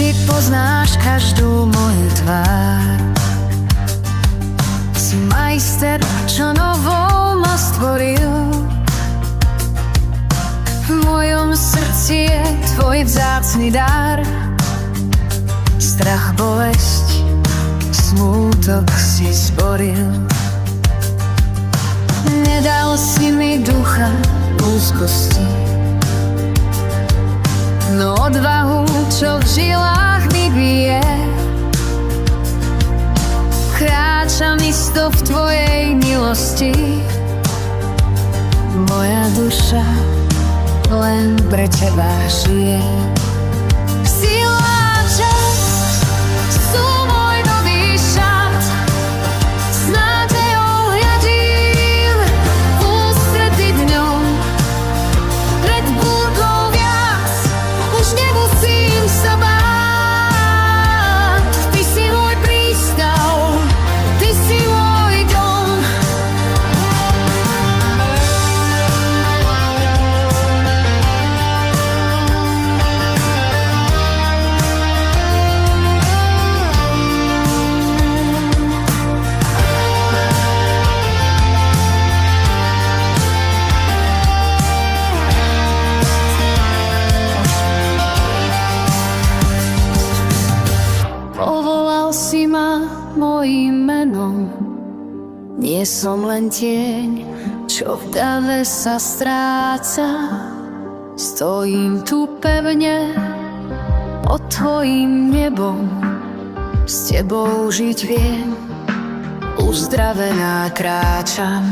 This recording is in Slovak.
Ty poznáš každú moju tvár. Si majster, čo novou ma stvoril. V mojom srdci je tvoj vzácny dar. Strach, bolesť, smútok si zboril. Nedal si mi ducha úzkosti, no odvahu, čo v žilách mi bije. Kráčam isto v tvojej milosti. Moja duša len pre teba žije. Sila a časť sú môj nový šat. S nádejou hľadím v ústrety dňom. Pred búrkou viac už nemusím sa báť. Ty si môj prístav, ty si môj dom. Povolal si ma mojím menom. Nie som len tieň, čo v dave sa stráca. Stojím tu pevne pod tvojím nebom. S tebou žiť viem, uzdravená kráčam.